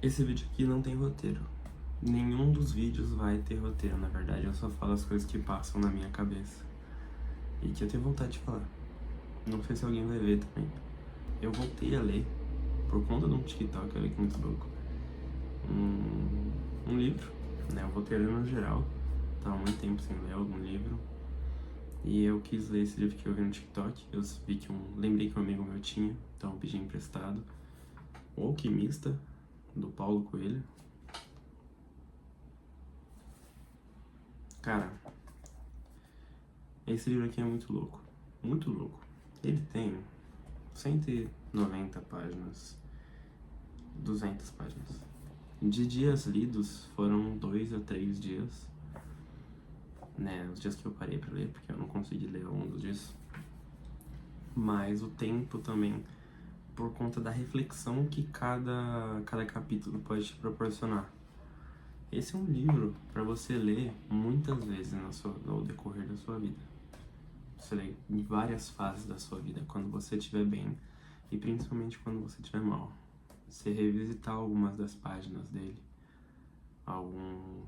Esse vídeo aqui não tem roteiro. Nenhum dos vídeos vai ter roteiro, na verdade. Eu só falo as coisas que passam na minha cabeça e que eu tenho vontade de falar. Não sei se alguém vai ver também. Eu voltei a ler, por conta de um TikTok, olha que muito louco, um livro, né? Eu voltei a ler no geral. Tava há muito tempo sem ler algum livro. E eu quis ler esse livro que eu vi no TikTok. Eu vi que lembrei que um amigo meu tinha, então eu pedi emprestado. O Alquimista, do Paulo Coelho. Cara, esse livro aqui é muito louco. Muito louco. Ele tem 190 páginas. 200 páginas. De dias lidos foram 2 a 3 dias. Né, os dias que eu parei pra ler, porque eu não consegui ler ao longo disso. Mas o tempo também, por conta da reflexão que cada capítulo pode te proporcionar. Esse é um livro para você ler muitas vezes no decorrer da sua vida. Você lê em várias fases da sua vida, quando você estiver bem e principalmente quando você estiver mal. Você revisitar algumas das páginas dele, alguns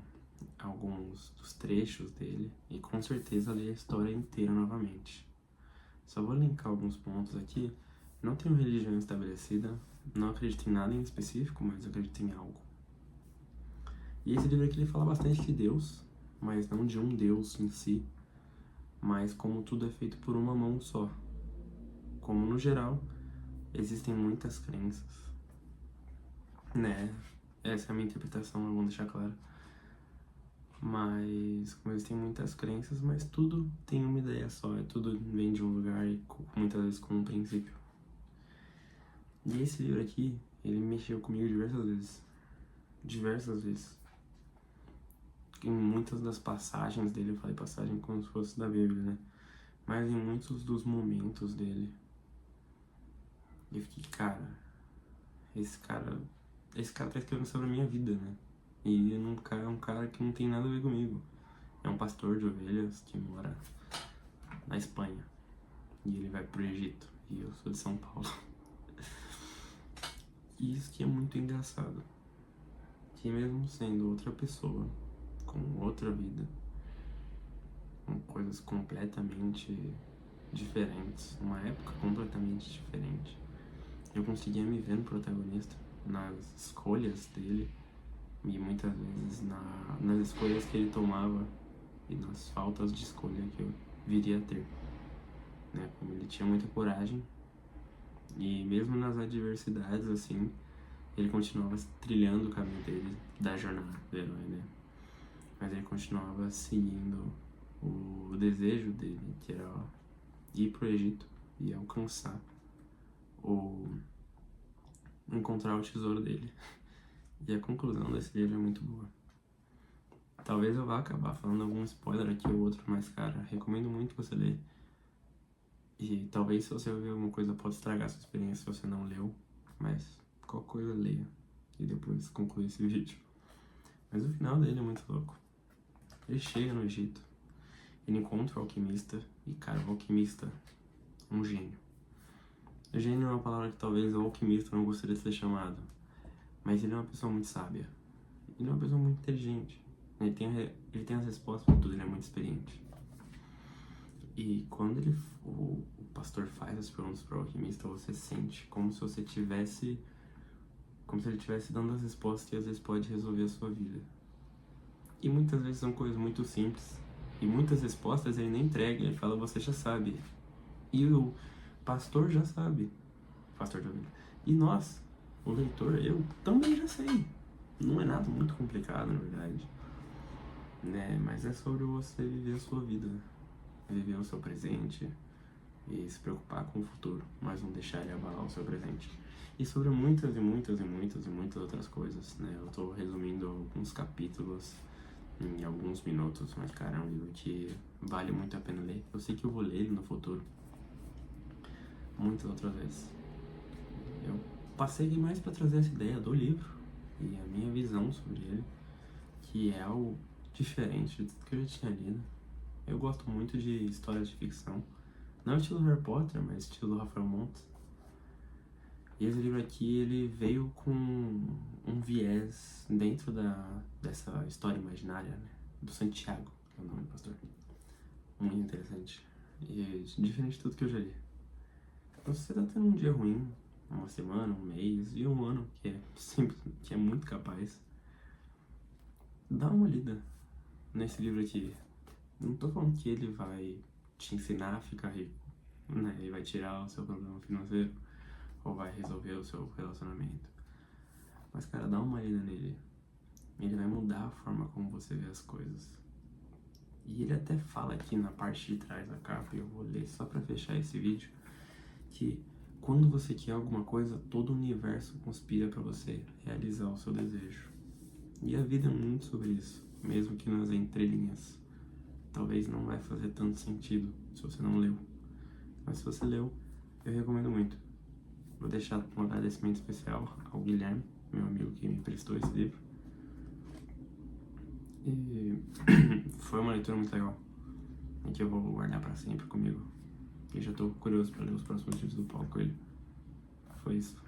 dos trechos dele e com certeza ler a história inteira novamente. Só vou linkar alguns pontos aqui. Não tenho religião estabelecida, não acredito em nada em específico, mas acredito em algo. E esse livro aqui ele fala bastante de Deus, mas não de um Deus em si, mas como tudo é feito por uma mão só. Como no geral, existem muitas crenças, né? Essa é a minha interpretação, eu vou deixar claro. Mas, como existem muitas crenças, mas tudo tem uma ideia só, tudo vem de um lugar e muitas vezes com um princípio. E esse livro aqui, ele mexeu comigo diversas vezes. Diversas vezes. Em muitas das passagens dele, eu falei passagem como se fosse da Bíblia, né? Mas em muitos dos momentos dele, eu fiquei, esse cara tá escrevendo sobre a minha vida, né? E é um cara que não tem nada a ver comigo. É um pastor de ovelhas que mora na Espanha. E ele vai pro Egito. E eu sou de São Paulo. E isso que é muito engraçado. Que mesmo sendo outra pessoa, com outra vida, com coisas completamente diferentes, uma época completamente diferente, eu conseguia me ver no protagonista, nas escolhas dele e muitas vezes nas escolhas que ele tomava e nas faltas de escolha que eu viria a ter, né? Como ele tinha muita coragem e mesmo nas adversidades assim, ele continuava trilhando o caminho dele, da jornada do herói, né? Mas ele continuava seguindo o desejo dele, que era ir pro Egito e alcançar encontrar o tesouro dele. E a conclusão desse livro é muito boa. Talvez eu vá acabar falando algum spoiler aqui ou outro, mas cara, recomendo muito você ler. E talvez se você ouvir alguma coisa pode estragar a sua experiência se você não leu, mas qualquer coisa leia e depois conclui esse vídeo. Mas o final dele é muito louco. Ele chega no Egito, ele encontra o alquimista e cara, o alquimista é um gênio. Gênio é uma palavra que talvez o alquimista não gostaria de ser chamado, mas ele é uma pessoa muito sábia. Ele é uma pessoa muito inteligente. Ele tem as respostas para tudo, ele é muito experiente. E quando o pastor faz as perguntas para o alquimista, você sente como se você tivesse, como se ele estivesse dando as respostas que às vezes pode resolver a sua vida. E muitas vezes são coisas muito simples. E muitas respostas ele nem entrega, ele fala, você já sabe. E o pastor já sabe. Pastor de ovelha. E nós, o leitor, eu também já sei. Não é nada muito complicado, na verdade. Né? Mas é sobre você viver a sua vida. Viver o seu presente e se preocupar com o futuro, mas não deixar ele abalar o seu presente. E sobre muitas e muitas e muitas e muitas outras coisas, né? Eu tô resumindo alguns capítulos em alguns minutos, mas cara, é um livro que vale muito a pena ler. Eu sei que eu vou ler ele no futuro muitas outras vezes. Eu passei aqui mais para trazer essa ideia do livro e a minha visão sobre ele, que é algo diferente de tudo que eu já tinha lido. Eu gosto muito de histórias de ficção, não estilo Harry Potter, mas estilo Rafael Montes. E esse livro aqui, ele veio com um viés dentro dessa história imaginária, né? Do Santiago, que é o nome do pastor. Muito interessante. E é diferente de tudo que eu já li. Então, se você tá tendo um dia ruim, uma semana, um mês e um ano, que é simples, que é muito capaz, dá uma lida nesse livro aqui. Não tô falando que ele vai te ensinar a ficar rico, né? Ele vai tirar o seu problema financeiro ou vai resolver o seu relacionamento. Mas, cara, dá uma lida nele. Ele vai mudar a forma como você vê as coisas. E ele até fala aqui na parte de trás da capa, e eu vou ler só pra fechar esse vídeo, que quando você quer alguma coisa, todo o universo conspira pra você realizar o seu desejo. E a vida é muito sobre isso, mesmo que nas entrelinhas. Talvez não vai fazer tanto sentido se você não leu. Mas se você leu, eu recomendo muito. Vou deixar um agradecimento especial ao Guilherme, meu amigo que me emprestou esse livro. E foi uma leitura muito legal, e que eu vou guardar pra sempre comigo. E já tô curioso pra ler os próximos livros do Paulo Coelho. Foi isso.